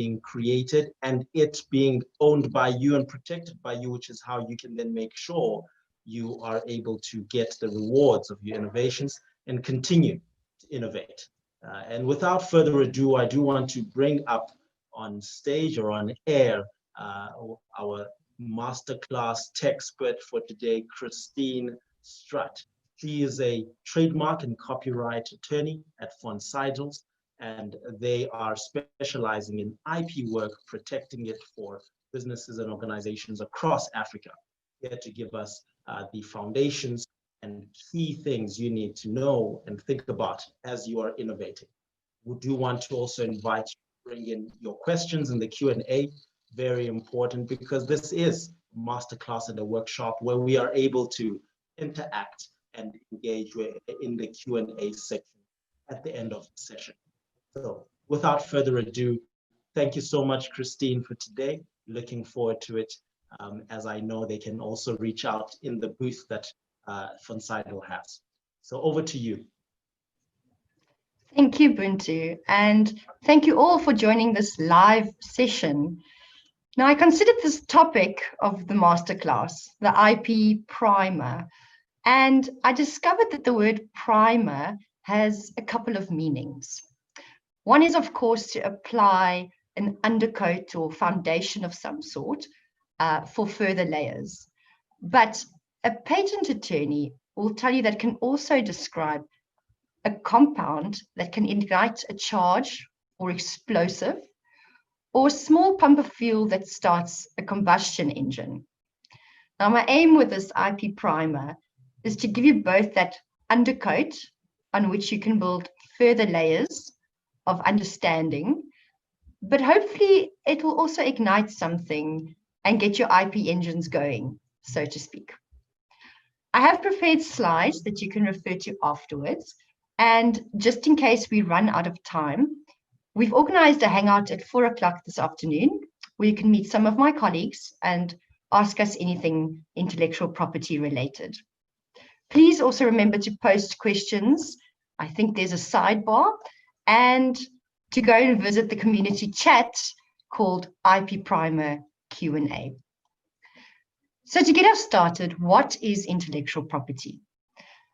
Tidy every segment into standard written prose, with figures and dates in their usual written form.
being created and it being owned by you and protected by you, which is how you can then make sure you are able to get the rewards of your innovations and continue to innovate. And without further ado, I do want to bring up on stage or on air our masterclass TechSpert for today, Christine Strutt. She is a trademark and copyright attorney at Untitled, and they are specializing in IP work, protecting it for businesses and organizations across Africa. Here to give us the foundations and key things you need to know and think about as you are innovating. We do want to also invite you to bring in your questions in the Q&A. Very important, because this is a masterclass and a workshop where we are able to interact and engage in the Q&A section at the end of the session. So without further ado, thank you so much, Christine, for today. Looking forward to it, as I know they can also reach out in the booth that Untitled has. So over to you. Thank you, Buntu, and thank you all for joining this live session. Now, I considered this topic of the masterclass, the IP primer, and I discovered that the word primer has a couple of meanings. One is, of course, to apply an undercoat or foundation of some sort for further layers. But a patent attorney will tell you that can also describe a compound that can ignite a charge or explosive, or a small pump of fuel that starts a combustion engine. Now, my aim with this IP primer is to give you both that undercoat on which you can build further layers of understanding, but hopefully it will also ignite something and get your IP engines going, so to speak. I have prepared slides that you can refer to afterwards, and just in case we run out of time, we've organized a hangout at 4 o'clock this afternoon where you can meet some of my colleagues and ask us anything intellectual property related. Please also remember to post questions. I think there's a sidebar, and to go and visit the community chat called IP Primer Q&A. So to get us started, what is intellectual property?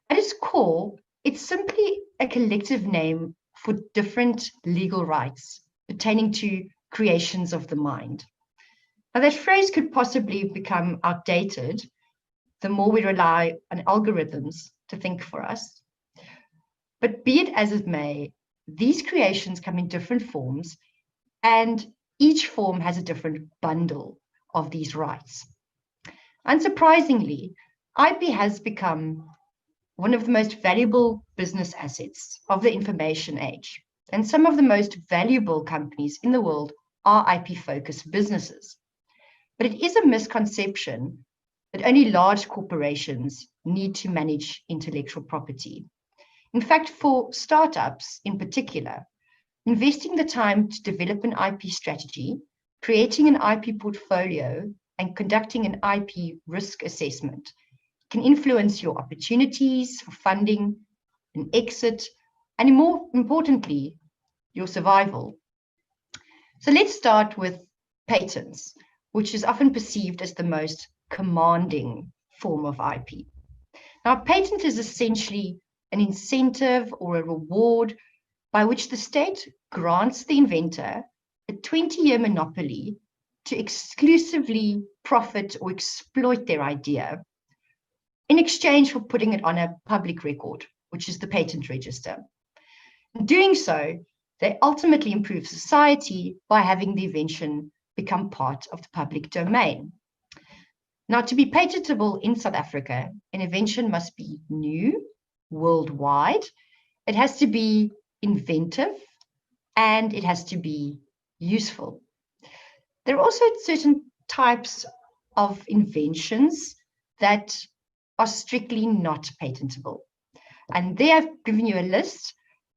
At its core, it's simply a collective name for different legal rights pertaining to creations of the mind. Now, that phrase could possibly become outdated the more we rely on algorithms to think for us. But be it as it may, these creations come in different forms, and each form has a different bundle of these rights. Unsurprisingly, IP has become one of the most valuable business assets of the information age, and some of the most valuable companies in the world are IP-focused businesses. But it is a misconception that only large corporations need to manage intellectual property. In fact, for startups in particular, investing the time to develop an IP strategy, creating an IP portfolio, and conducting an IP risk assessment can influence your opportunities for funding, an exit, and more importantly, your survival. So let's start with patents, which is often perceived as the most commanding form of IP. Now, a patent is essentially an incentive or a reward by which the state grants the inventor a 20-year monopoly to exclusively profit or exploit their idea in exchange for putting it on a public record, which is the patent register. In doing so, they ultimately improve society by having the invention become part of the public domain. Now, to be patentable in South Africa, an invention must be new, worldwide, it has to be inventive, and it has to be useful. There are also certain types of inventions that are strictly not patentable. And there I've given you a list,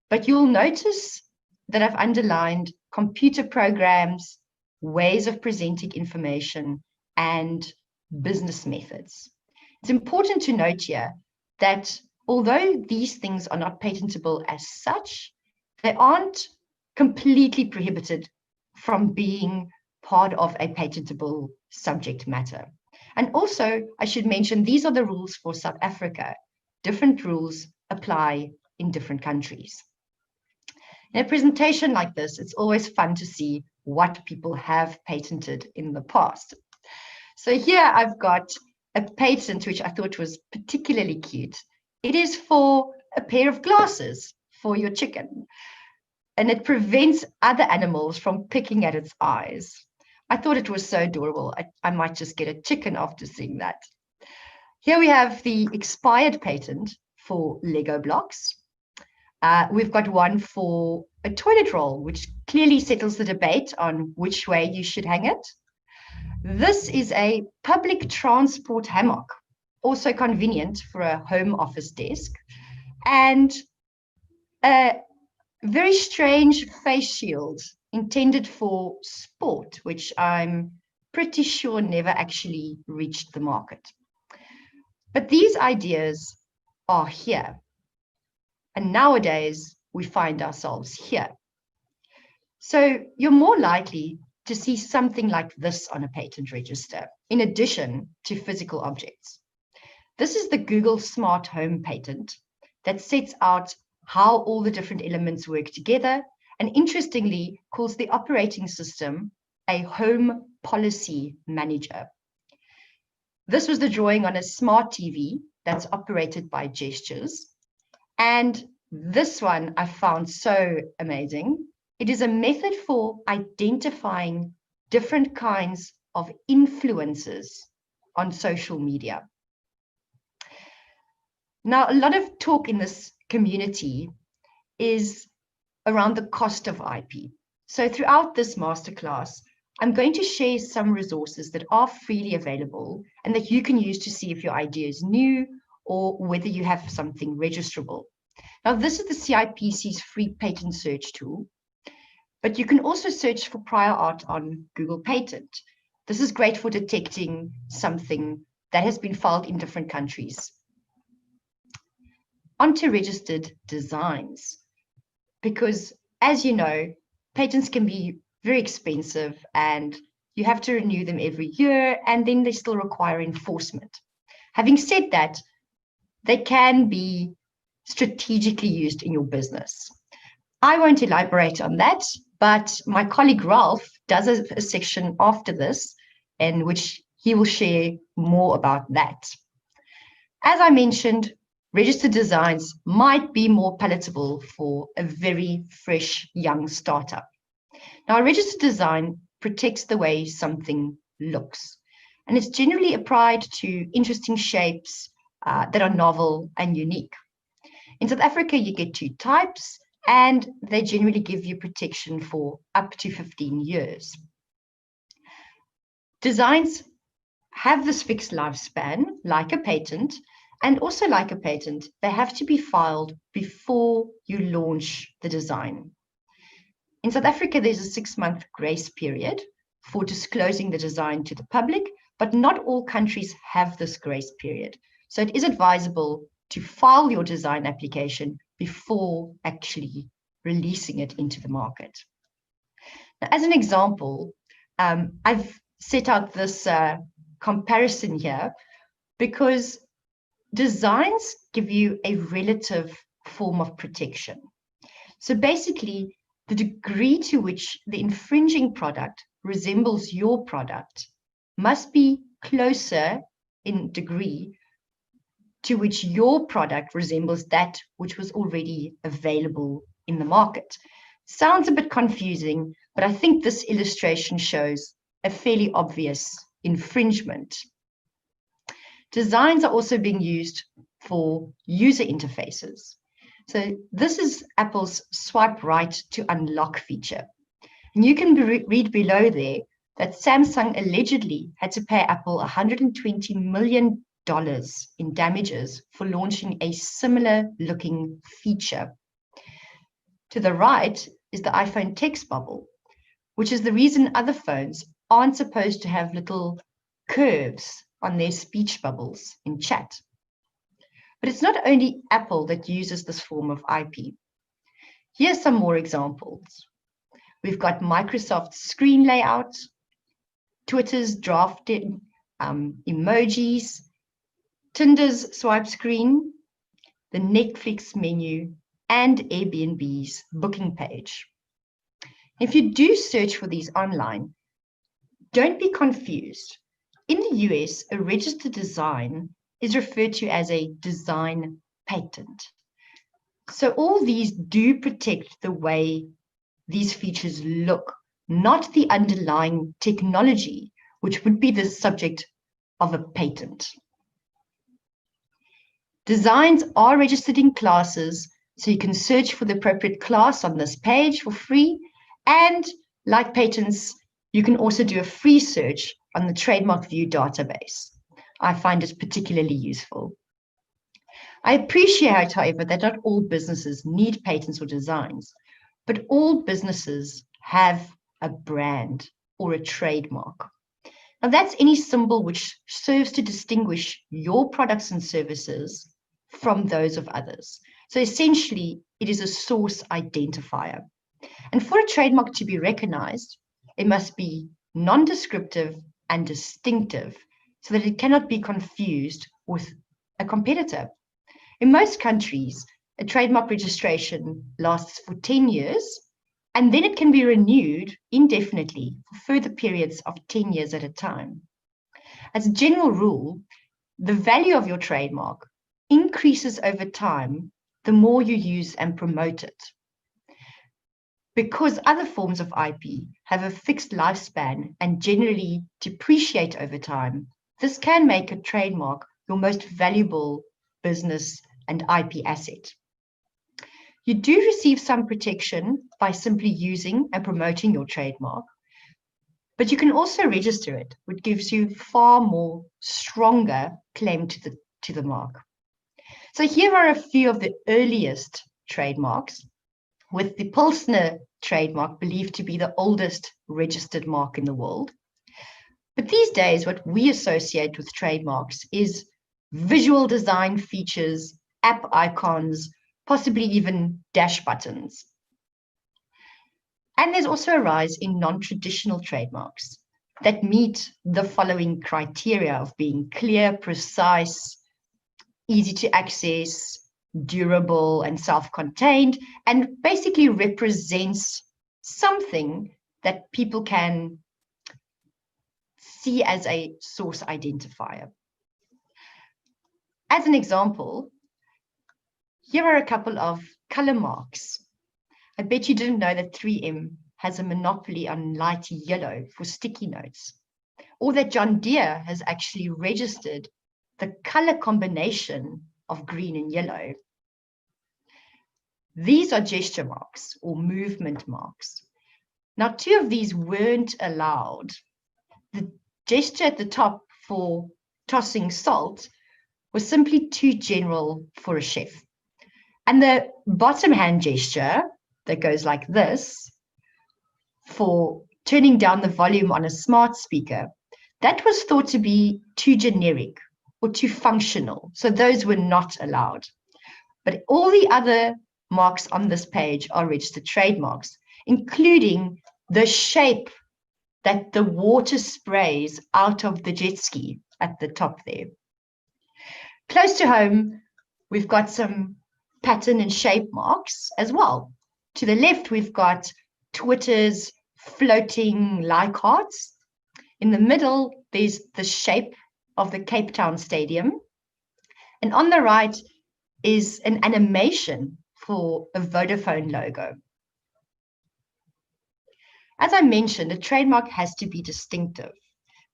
but you'll notice that I've underlined computer programs, ways of presenting information, and business methods. It's important to note here that although these things are not patentable as such, they aren't completely prohibited from being part of a patentable subject matter. And also, I should mention, these are the rules for South Africa. Different rules apply in different countries. In a presentation like this, it's always fun to see what people have patented in the past. So here I've got a patent which I thought was particularly cute. It is for a pair of glasses for your chicken, and it prevents other animals from picking at its eyes. I thought it was so adorable. I might just get a chicken after seeing that. Here we have the expired patent for Lego blocks. We've got one for a toilet roll, which clearly settles the debate on which way you should hang it. This is a public transport hammock, also convenient for a home office desk, and a very strange face shield intended for sport, which I'm pretty sure never actually reached the market. But these ideas are here. And nowadays, we find ourselves here. So you're more likely to see something like this on a patent register, in addition to physical objects. This is the Google Smart Home patent that sets out how all the different elements work together, and interestingly calls the operating system a home policy manager. This was the drawing on a smart TV that's operated by gestures. And this one I found so amazing. It is a method for identifying different kinds of influences on social media. Now, a lot of talk in this community is around the cost of IP. So throughout this masterclass, I'm going to share some resources that are freely available and that you can use to see if your idea is new or whether you have something registrable. Now, this is the CIPC's free patent search tool, but you can also search for prior art on Google Patent. This is great for detecting something that has been filed in different countries. Onto registered designs, because as you know, patents can be very expensive and you have to renew them every year, and then they still require enforcement. Having said that, they can be strategically used in your business. I won't elaborate on that, but my colleague Ralph does a section after this in which he will share more about that. As I mentioned, registered designs might be more palatable for a very fresh young startup. Now, a registered design protects the way something looks, and it's generally applied to interesting shapes that are novel and unique. In South Africa, you get 2 types, and they generally give you protection for up to 15 years. Designs have this fixed lifespan, like a patent, and also like a patent, they have to be filed before you launch the design. In South Africa, there's a 6-month grace period for disclosing the design to the public, but not all countries have this grace period. So it is advisable to file your design application before actually releasing it into the market. Now, as an example, I've set out this comparison here because designs give you a relative form of protection. So basically, the degree to which the infringing product resembles your product must be closer in degree to which your product resembles that which was already available in the market. Sounds a bit confusing, but I think this illustration shows a fairly obvious infringement. Designs are also being used for user interfaces. So this is Apple's swipe right to unlock feature. And you can read below there that Samsung allegedly had to pay Apple $120 million in damages for launching a similar looking feature. To the right is the iPhone text bubble, which is the reason other phones aren't supposed to have little curves on their speech bubbles in chat. But it's not only Apple that uses this form of IP. Here's some more examples. We've got Microsoft's screen layout, Twitter's drafted emojis, Tinder's swipe screen, the Netflix menu, and Airbnb's booking page. If you do search for these online, don't be confused. In the US, a registered design is referred to as a design patent. So all these do protect the way these features look, not the underlying technology, which would be the subject of a patent. Designs are registered in classes, so you can search for the appropriate class on this page for free. And like patents, you can also do a free search on the Trademark View database. I find it particularly useful. I appreciate, however, that not all businesses need patents or designs, but all businesses have a brand or a trademark. Now, that's any symbol which serves to distinguish your products and services from those of others. So essentially, it is a source identifier. And for a trademark to be recognized, it must be non-descriptive and distinctive so that it cannot be confused with a competitor. In most countries, a trademark registration lasts for 10 years, and then it can be renewed indefinitely for further periods of 10 years at a time. As a general rule, the value of your trademark increases over time the more you use and promote it. Because other forms of IP have a fixed lifespan and generally depreciate over time, this can make a trademark your most valuable business and IP asset. You do receive some protection by simply using and promoting your trademark, but you can also register it, which gives you far more stronger claim to the mark. So here are a few of the earliest trademarks, with the Pilsner trademark believed to be the oldest registered mark in the world. But these days, what we associate with trademarks is visual design features, app icons, possibly even dash buttons. And there's also a rise in non-traditional trademarks that meet the following criteria of being clear, precise, easy to access, durable, and self-contained, and basically represents something that people can see as a source identifier. As an example, here are a couple of color marks. I bet you didn't know that 3M has a monopoly on light yellow for sticky notes, or that John Deere has actually registered the color combination of green and yellow. These are gesture marks or movement marks. Now, 2 of these weren't allowed. The gesture at the top for tossing salt was simply too general for a chef. And the bottom hand gesture that goes like this for turning down the volume on a smart speaker, that was thought to be too generic or too functional. So those were not allowed. But all the other marks on this page are registered trademarks, including the shape that the water sprays out of the jet ski at the top there. Close to home, we've got some pattern and shape marks as well. To the left, we've got Twitter's floating like hearts. In the middle, there's the shape of the Cape Town Stadium. And on the right is an animation for a Vodafone logo. As I mentioned, a trademark has to be distinctive,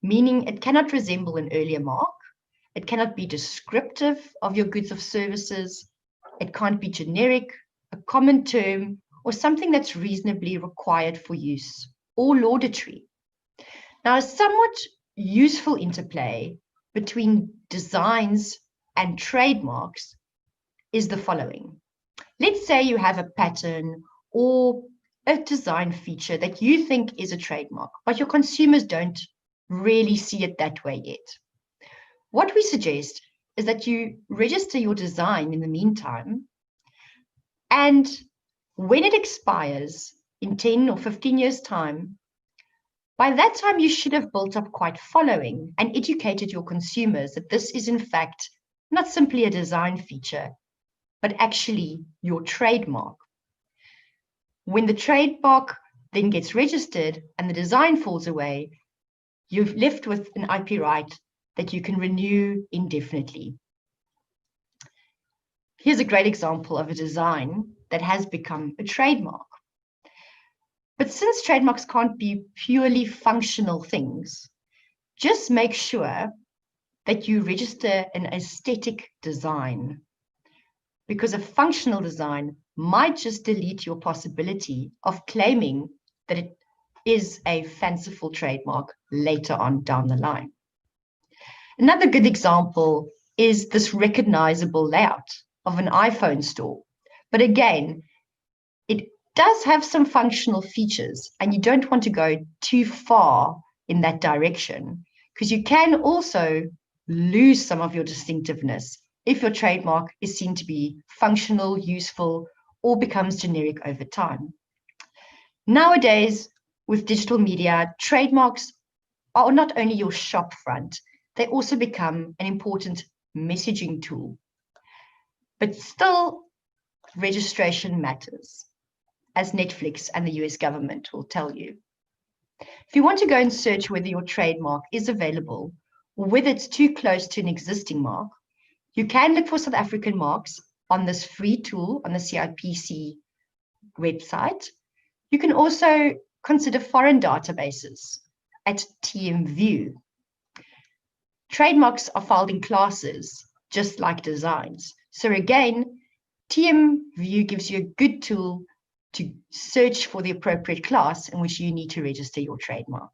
meaning it cannot resemble an earlier mark. It cannot be descriptive of your goods or services. It can't be generic, a common term, or something that's reasonably required for use or laudatory. Now, a somewhat useful interplay between designs and trademarks is the following. Let's say you have a pattern or a design feature that you think is a trademark, but your consumers don't really see it that way yet. What we suggest is that you register your design in the meantime, and when it expires, in 10 or 15 years' time, by that time you should have built up quite following and educated your consumers that this is in fact not simply a design feature, but actually your trademark. When the trademark then gets registered and the design falls away, you're left with an IP right that you can renew indefinitely. Here's a great example of a design that has become a trademark. But since trademarks can't be purely functional things, just make sure that you register an aesthetic design, because a functional design might just delete your possibility of claiming that it is a fanciful trademark later on down the line. Another good example is this recognizable layout of an iPhone store. But again, it does have some functional features, and you don't want to go too far in that direction, because you can also lose some of your distinctiveness if your trademark is seen to be functional, useful, or becomes generic over time. Nowadays, with digital media, trademarks are not only your shop front, they also become an important messaging tool. But still, registration matters, as Netflix and the US government will tell you. If you want to go and search whether your trademark is available or whether it's too close to an existing mark, you can look for South African marks on this free tool on the CIPC website. You can also consider foreign databases at TMView. Trademarks are filed in classes, just like designs. So again, TMView gives you a good tool to search for the appropriate class in which you need to register your trademark.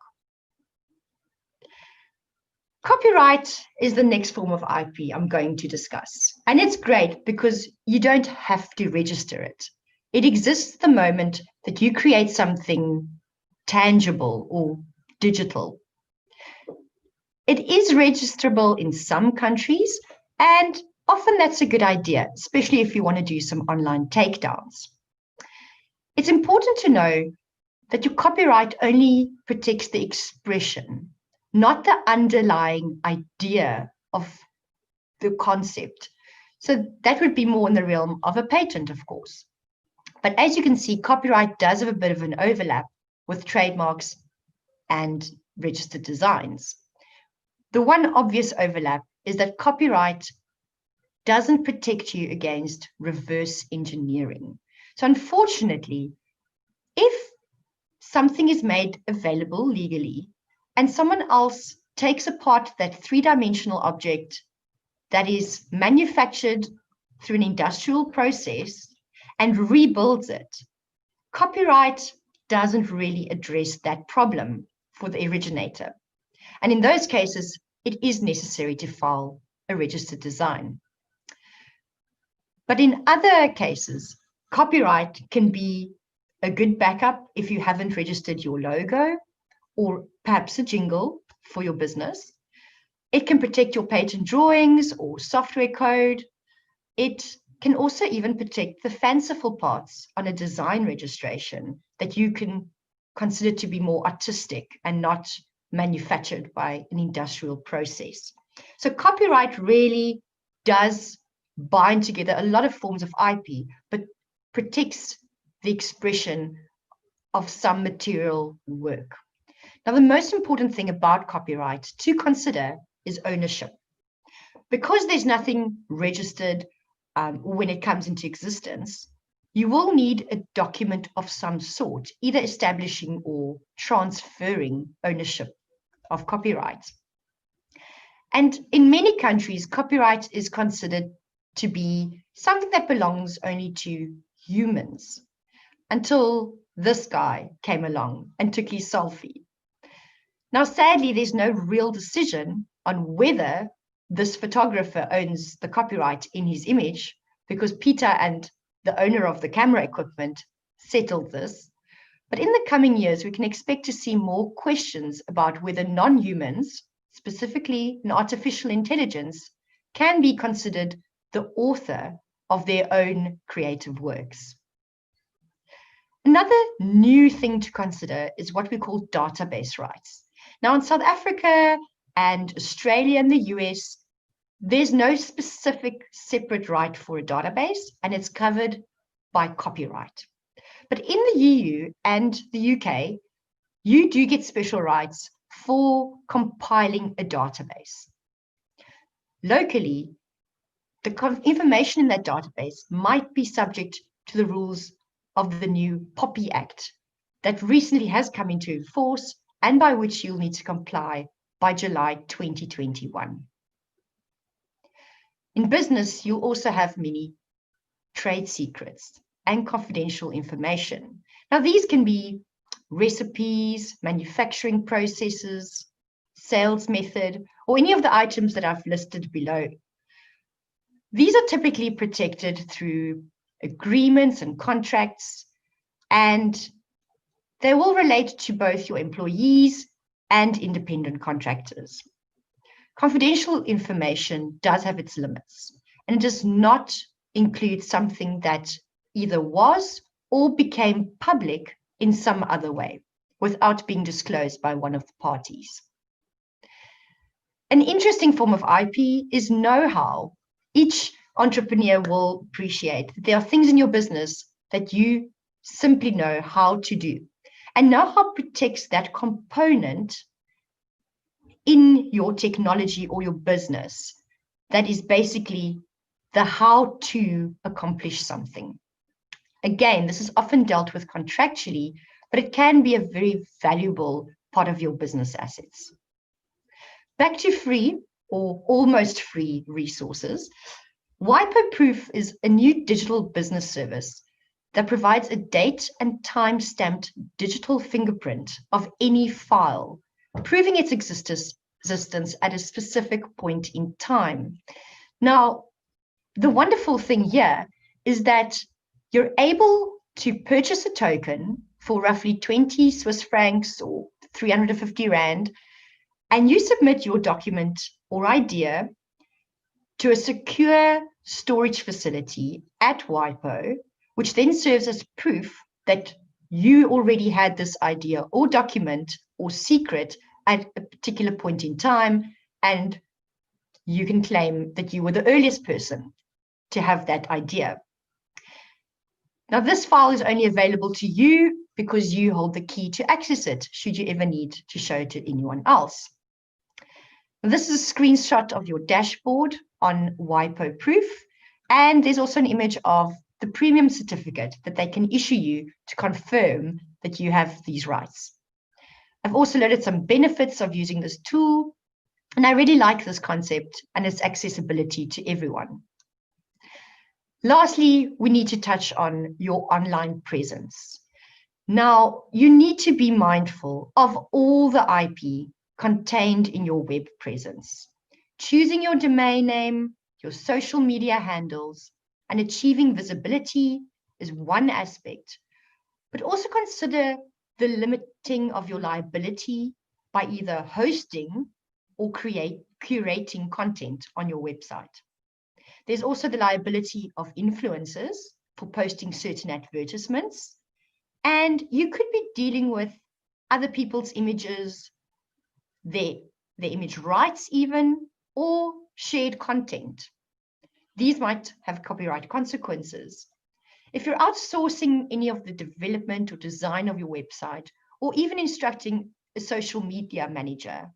Copyright is the next form of IP I'm going to discuss. And it's great because you don't have to register it. It exists the moment that you create something tangible or digital. It is registrable in some countries, and often that's a good idea, especially if you want to do some online takedowns. It's important to know that your copyright only protects the expression, not the underlying idea of the concept. So that would be more in the realm of a patent, of course. But as you can see, copyright does have a bit of an overlap with trademarks and registered designs. The one obvious overlap is that copyright doesn't protect you against reverse engineering. So unfortunately, if something is made available legally and someone else takes apart that three-dimensional object that is manufactured through an industrial process and rebuilds it, copyright doesn't really address that problem for the originator. And in those cases, it is necessary to file a registered design. But in other cases, copyright can be a good backup if you haven't registered your logo or perhaps a jingle for your business. It can protect your patent drawings or software code. It can also even protect the fanciful parts on a design registration that you can consider to be more artistic and not manufactured by an industrial process. So copyright really does bind together a lot of forms of IP, but protects the expression of some material work. Now, the most important thing about copyright to consider is ownership. Because there's nothing registered when it comes into existence, you will need a document of some sort, either establishing or transferring ownership of copyright. And in many countries, copyright is considered to be something that belongs only to humans, until this guy came along and took his selfie. Now, sadly, there's no real decision on whether this photographer owns the copyright in his image, because Peter and the owner of the camera equipment settled this. But in the coming years, we can expect to see more questions about whether non-humans, specifically an artificial intelligence, can be considered the author of their own creative works. Another new thing to consider is what we call database rights. Now, in South Africa and Australia and the US, there's no specific separate right for a database, and it's covered by copyright. But in the EU and the UK, you do get special rights for compiling a database. Locally, the information in that database might be subject to the rules of the new POPI Act that recently has come into force and by which you'll need to comply by July 2021. In business, you'll also have many trade secrets and confidential information. Now, these can be recipes, manufacturing processes, sales method, or any of the items that I've listed below. These are typically protected through agreements and contracts, and they will relate to both your employees and independent contractors. Confidential information does have its limits, and it does not include something that either was or became public in some other way without being disclosed by one of the parties. An interesting form of IP is know-how. Each entrepreneur will appreciate that there are things in your business that you simply know how to do. And know-how protects that component in your technology or your business that is basically the how to accomplish something. Again, this is often dealt with contractually, but it can be a very valuable part of your business assets. Back to free or almost free resources. WIPO-Proof is a new digital business service that provides a date and time-stamped digital fingerprint of any file, proving its existence at a specific point in time. Now, the wonderful thing here is that you're able to purchase a token for roughly 20 Swiss francs or 350 Rand, and you submit your document or idea to a secure storage facility at WIPO, which then serves as proof that you already had this idea or document or secret at a particular point in time, and you can claim that you were the earliest person to have that idea. Now, this file is only available to you because you hold the key to access it, should you ever need to show it to anyone else. This is a screenshot of your dashboard on WIPO-Proof, and there's also an image of the premium certificate that they can issue you to confirm that you have these rights. I've also loaded some benefits of using this tool, and I really like this concept and its accessibility to everyone. Lastly, we need to touch on your online presence. Now, you need to be mindful of all the IP contained in your web presence. Choosing your domain name, your social media handles, and achieving visibility is one aspect, but also consider the limiting of your liability by either hosting or curating content on your website. There's also the liability of influencers for posting certain advertisements, and you could be dealing with other people's images, their image rights even, or shared content. These might have copyright consequences. If you're outsourcing any of the development or design of your website, or even instructing a social media manager,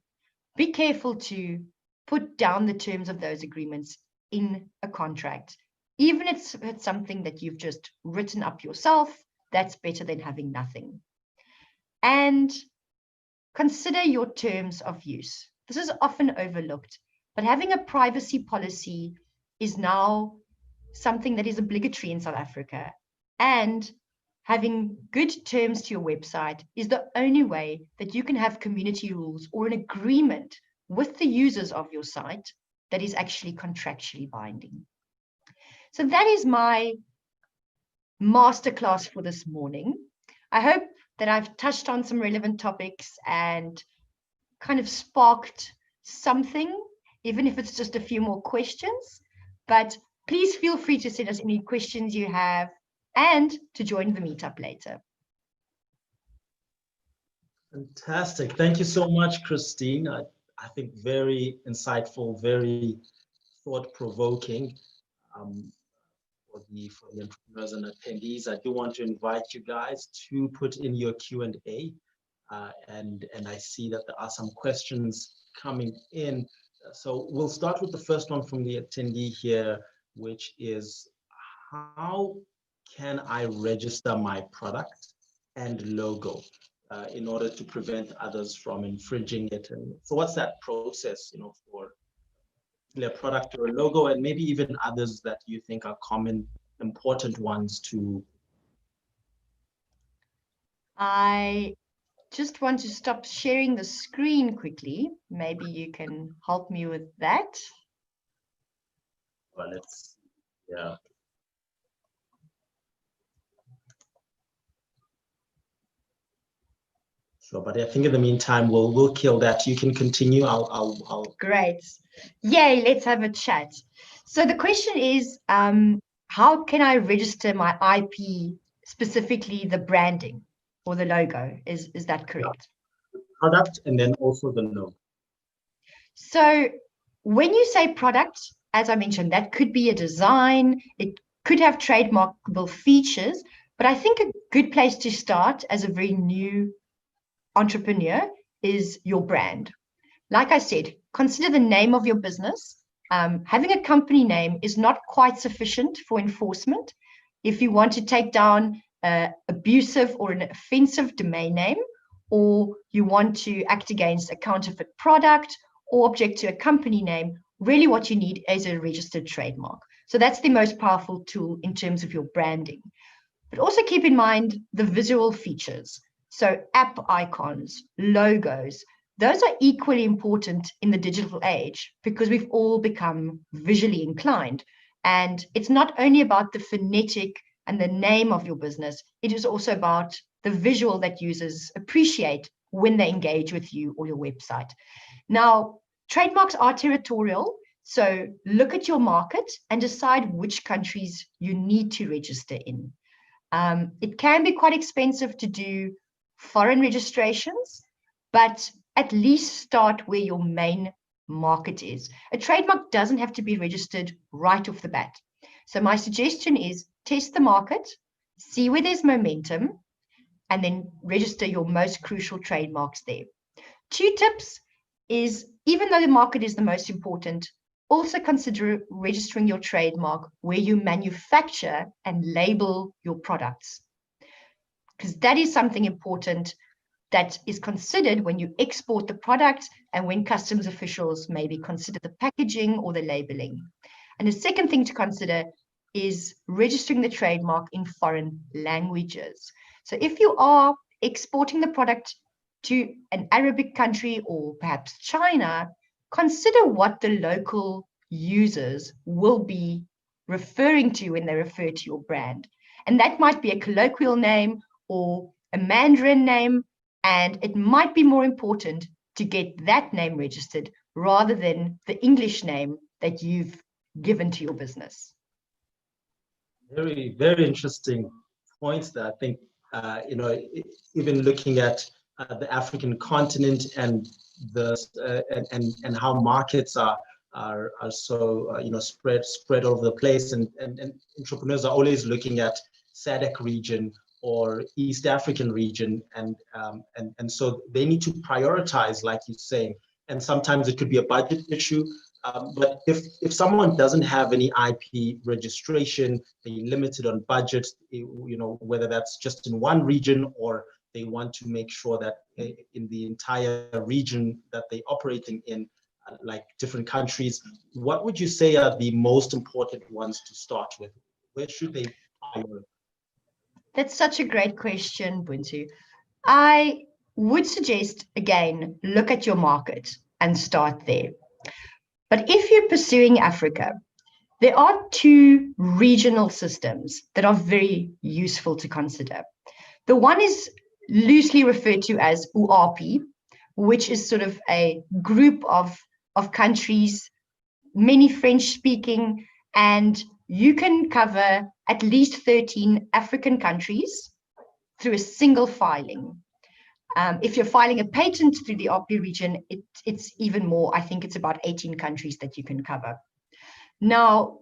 be careful to put down the terms of those agreements in a contract. Even if it's something that you've just written up yourself, that's better than having nothing. And consider your terms of use. This is often overlooked, but having a privacy policy is now something that is obligatory in South Africa. And having good terms to your website is the only way that you can have community rules or an agreement with the users of your site that is actually contractually binding. So that is my masterclass for this morning. I hope that I've touched on some relevant topics and kind of sparked something, even if it's just a few more questions. But please feel free to send us any questions you have and to join the meetup later. Fantastic. Thank you so much, Christine. I think very insightful, very thought-provoking. Um, for the entrepreneurs and attendees, I do want to invite you guys to put in your Q&A, and I see that there are some questions coming in. So we'll start with the first one from the attendee here, which is, how can I register my product and logo in order to prevent others from infringing it? And so what's that process, for their product or a logo, and maybe even others that you think are common, important ones to? I just want to stop sharing the screen quickly. Maybe you can help me with that. Well, yeah. Sure, but I think in the meantime, we'll kill that. You can continue. I'll. Great. Yay, let's have a chat. So the question is, how can I register my IP, specifically the branding or the logo? Is that correct? Product and then also the logo. So when you say product, as I mentioned, that could be a design, it could have trademarkable features, but I think a good place to start as a very new entrepreneur is your brand. Like I said, consider the name of your business. Having a company name is not quite sufficient for enforcement. If you want to take down an abusive or an offensive domain name, or you want to act against a counterfeit product or object to a company name, really what you need is a registered trademark. So that's the most powerful tool in terms of your branding. But also keep in mind the visual features. So app icons, logos, those are equally important in the digital age because we've all become visually inclined. And it's not only about the phonetic and the name of your business, it is also about the visual that users appreciate when they engage with you or your website. Now, trademarks are territorial, so look at your market and decide which countries you need to register in. It can be quite expensive to do foreign registrations, but at least start where your main market is. A trademark doesn't have to be registered right off the bat. So my suggestion is test the market, see where there's momentum, and then register your most crucial trademarks there. 2 tips is, even though the market is the most important, also consider registering your trademark where you manufacture and label your products, because that is something important that is considered when you export the product and when customs officials maybe consider the packaging or the labeling. And the second thing to consider is registering the trademark in foreign languages. So if you are exporting the product to an Arabic country or perhaps China, consider what the local users will be referring to when they refer to your brand. And that might be a colloquial name or a Mandarin name, and it might be more important to get that name registered rather than the English name that you've given to your business. Very, very interesting points that I think, even looking at the African continent and and how markets are so spread over the place, and entrepreneurs are always looking at SADC region or East African region, and so they need to prioritize, like you're saying, and sometimes it could be a budget issue. But if someone doesn't have any IP registration, they're limited on budget, whether that's just in one region or they want to make sure that in the entire region that they're operating in, like different countries, what would you say are the most important ones to start with? Where should they prioritize? That's such a great question, Buntu. I would suggest, again, look at your market and start there. But if you're pursuing Africa, there are 2 regional systems that are very useful to consider. The one is loosely referred to as UAPI, which is sort of a group of countries, many French-speaking, and you can cover at least 13 African countries through a single filing. If you're filing a patent through the RP region, it's even more. I think it's about 18 countries that you can cover. Now,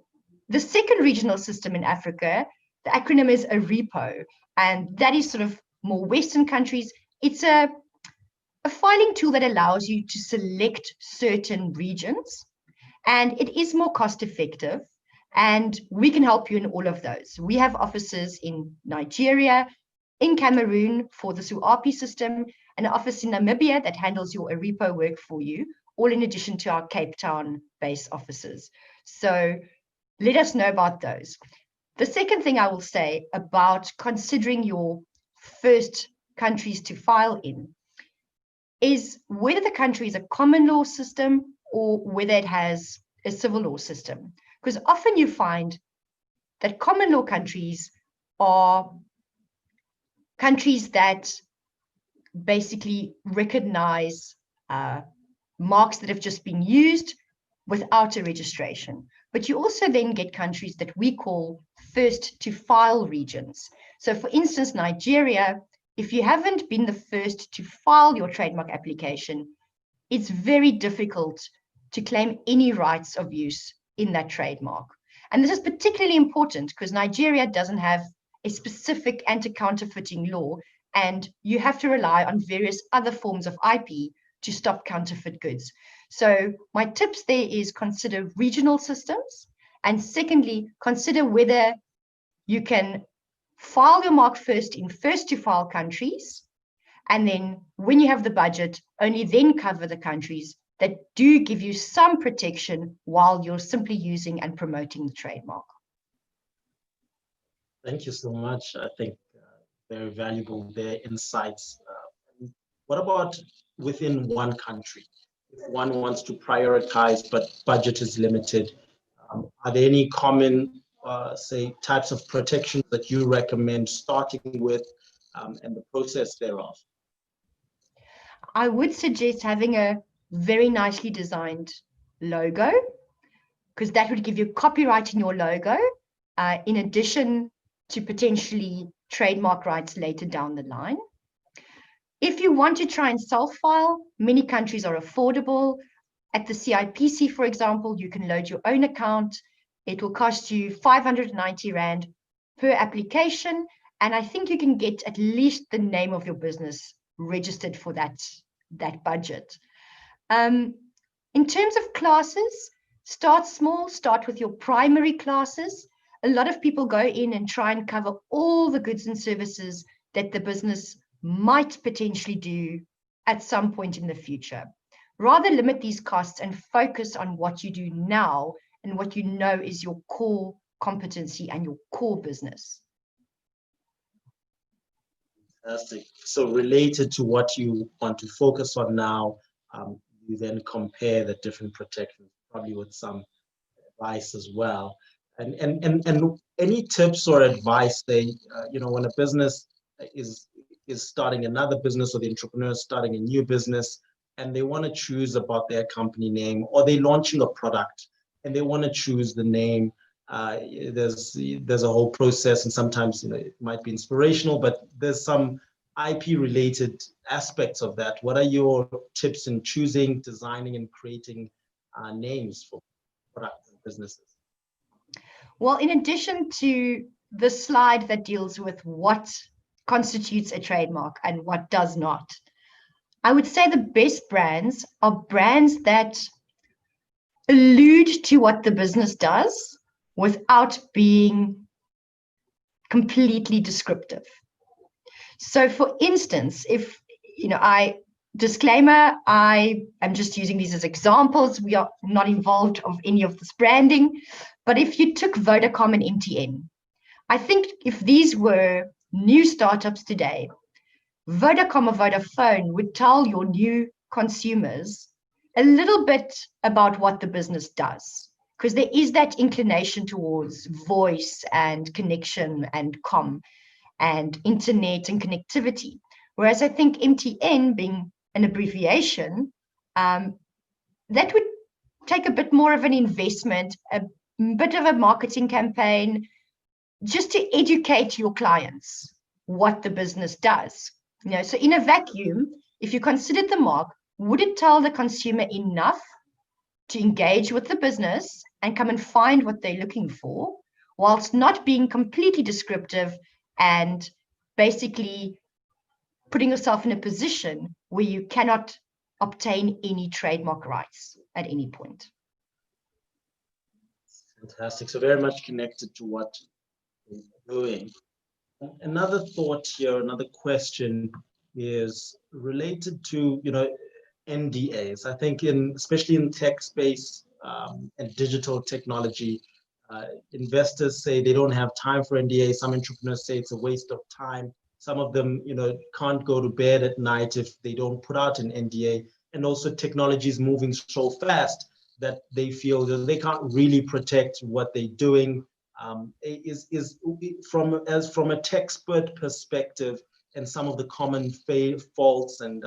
the second regional system in Africa, the acronym is ARIPO, and that is sort of more Western countries. It's a filing tool that allows you to select certain regions, and it is more cost effective, and we can help you in all of those. We have offices in Nigeria, in Cameroon for the SUAPI system, and an office in Namibia that handles your ARIPO work for you, all in addition to our Cape Town base offices. So let us know about those. The second thing I will say about considering your first countries to file in is whether the country is a common law system or whether it has a civil law system. Because often you find that common law countries are countries that basically recognize marks that have just been used without a registration. But you also then get countries that we call first to file regions. So for instance, Nigeria, if you haven't been the first to file your trademark application, it's very difficult to claim any rights of use in that trademark. And this is particularly important because Nigeria doesn't have a specific anti-counterfeiting law, and you have to rely on various other forms of IP to stop counterfeit goods. So my tips there is consider regional systems, and secondly, consider whether you can file your mark first in first to file countries, and then when you have the budget, only then cover the countries that do give you some protection while you're simply using and promoting the trademark. Thank you so much. I think very valuable their insights. What about within one country? If one wants to prioritize, but budget is limited, are there any common, say, types of protections that you recommend starting with and the process thereof? I would suggest having a very nicely designed logo, because that would give you copyright in your logo, in addition to potentially trademark rights later down the line. If you want to try and self-file, many countries are affordable. At the CIPC, for example, you can load your own account. It will cost you 590 Rand per application, and I think you can get at least the name of your business registered for that budget. In terms of classes, start small, start with your primary classes. A lot of people go in and try and cover all the goods and services that the business might potentially do at some point in the future. Rather limit these costs and focus on what you do now and what you know is your core competency and your core business. Fantastic. So related to what you want to focus on now, you then compare the different protections, probably with some advice as well. And any tips or advice, say, when a business is starting another business, or the entrepreneur is starting a new business, and they want to choose about their company name, or they're launching a product and they want to choose the name. There's a whole process, and sometimes it might be inspirational, but there's some IP related aspects of that. What are your tips in choosing, designing, and creating names for products and businesses? Well, in addition to the slide that deals with what constitutes a trademark and what does not, I would say the best brands are brands that allude to what the business does without being completely descriptive. So for instance, if, disclaimer, I am just using these as examples. We are not involved of any of this branding. But if you took Vodacom and MTN, I think if these were new startups today, Vodacom or Vodafone would tell your new consumers a little bit about what the business does, because there is that inclination towards voice and connection and and internet and connectivity. Whereas I think MTN, being an abbreviation, that would take a bit more of an investment, a bit of a marketing campaign, just to educate your clients what the business does. So in a vacuum, if you considered the mark, would it tell the consumer enough to engage with the business and come and find what they're looking for, whilst not being completely descriptive and basically putting yourself in a position where you cannot obtain any trademark rights at any point? Fantastic. So very much connected to what you're doing. Another thought here, another question is related to, NDAs. I think especially in tech space and digital technology, investors say they don't have time for NDAs. Some entrepreneurs say it's a waste of time. Some of them, can't go to bed at night if they don't put out an NDA. And also technology is moving so fast that they feel that they can't really protect what they're doing. From a TechSpert perspective, and some of the common faults and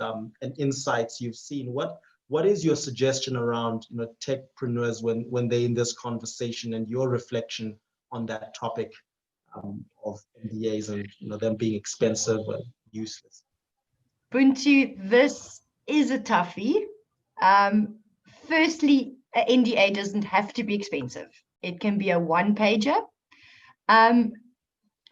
insights you've seen, what is your suggestion around techpreneurs when they're in this conversation, and your reflection on that topic of NDAs and them being expensive and useless? Buntu, this is a toughie. Firstly, an NDA doesn't have to be expensive. It can be a one-pager.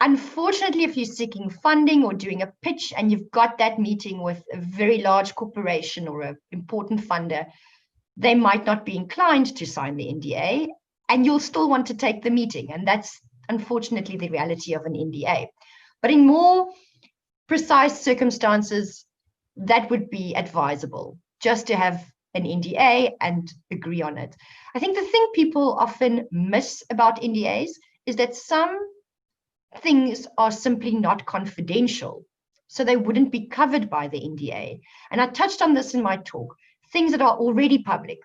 Unfortunately, if you're seeking funding or doing a pitch and you've got that meeting with a very large corporation or an important funder, they might not be inclined to sign the NDA, and you'll still want to take the meeting. And that's unfortunately the reality of an NDA. But in more precise circumstances, that would be advisable, just to have an NDA and agree on it. I think the thing people often miss about NDAs is that some things are simply not confidential, so they wouldn't be covered by the NDA. And I touched on this in my talk, things that are already public,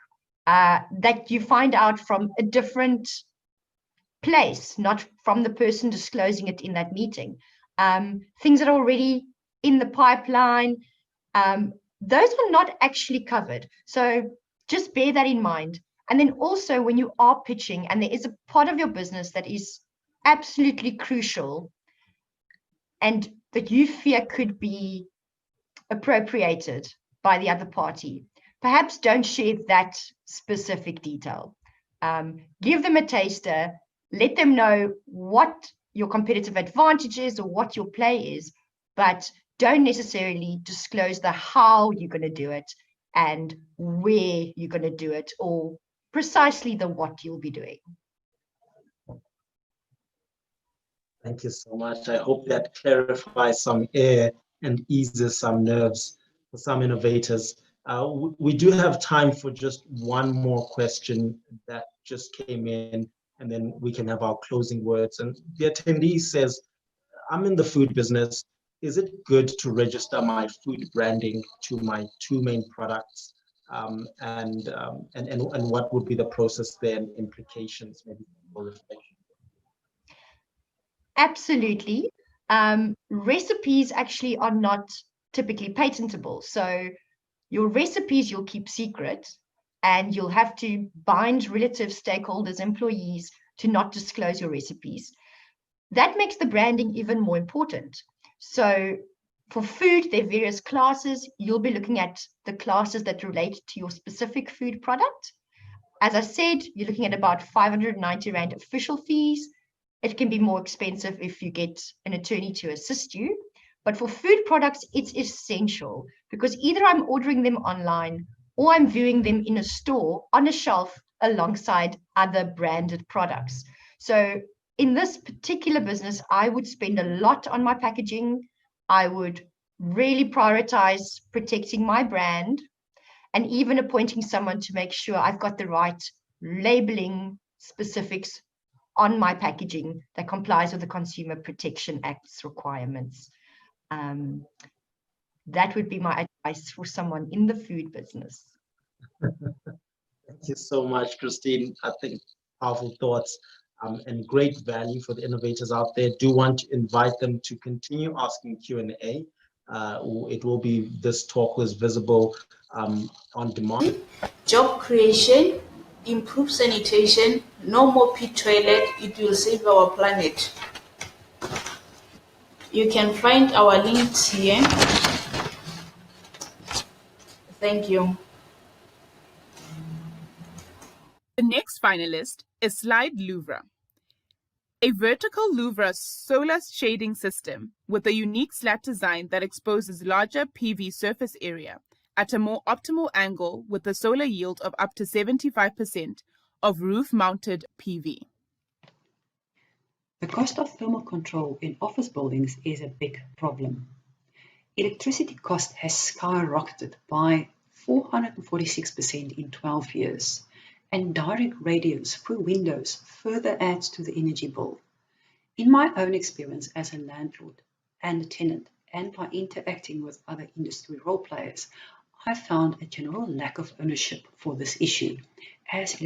that you find out from a different place, not from the person disclosing it in that meeting. Things that are already in the pipeline, those are not actually covered. So just bear that in mind. And then also when you are pitching and there is a part of your business that is absolutely crucial and that you fear could be appropriated by the other party, perhaps don't share that specific detail. Give them a taster, let them know what your competitive advantage is or what your play is, but don't necessarily disclose the how you're going to do it and where you're going to do it, or precisely the what you'll be doing. Thank you so much. I hope that clarifies some air and eases some nerves for some innovators. We do have time for just one more question that just came in, and then we can have our closing words. And the attendee says, I'm in the food business. Is it good to register my food branding to my two main products? And what would be the process there and implications, maybe for reflection? Absolutely. Recipes actually are not typically patentable. So your recipes you'll keep secret, and you'll have to bind relative stakeholders, employees, to not disclose your recipes. That makes the branding even more important. So for food, there are various classes. You'll be looking at the classes that relate to your specific food product. As I said, you're looking at about 590 Rand official fees. It can be more expensive if you get an attorney to assist you. But for food products, it's essential, because either I'm ordering them online or I'm viewing them in a store on a shelf alongside other branded products. So in this particular business, I would spend a lot on my packaging. I would really prioritize protecting my brand, and even appointing someone to make sure I've got the right labeling specifics on my packaging that complies with the Consumer Protection Act's requirements. That would be my advice for someone in the food business. Thank you so much, Christine. I think powerful thoughts and great value for the innovators out there. Do want to invite them to continue asking Q&A. It will be, this talk was visible on demand. Job creation, improve sanitation, no more pit toilet, it will save our planet. You can find our links here. Thank you. The next finalist is Slide Louvre, a vertical louvre solar shading system with a unique slat design that exposes larger PV surface area at a more optimal angle with a solar yield of up to 75% of roof-mounted PV. The cost of thermal control in office buildings is a big problem. Electricity cost has skyrocketed by 446% in 12 years, and direct radios through windows further adds to the energy bill. In my own experience as a landlord and a tenant, and by interacting with other industry role players, I found a general lack of ownership for this issue, as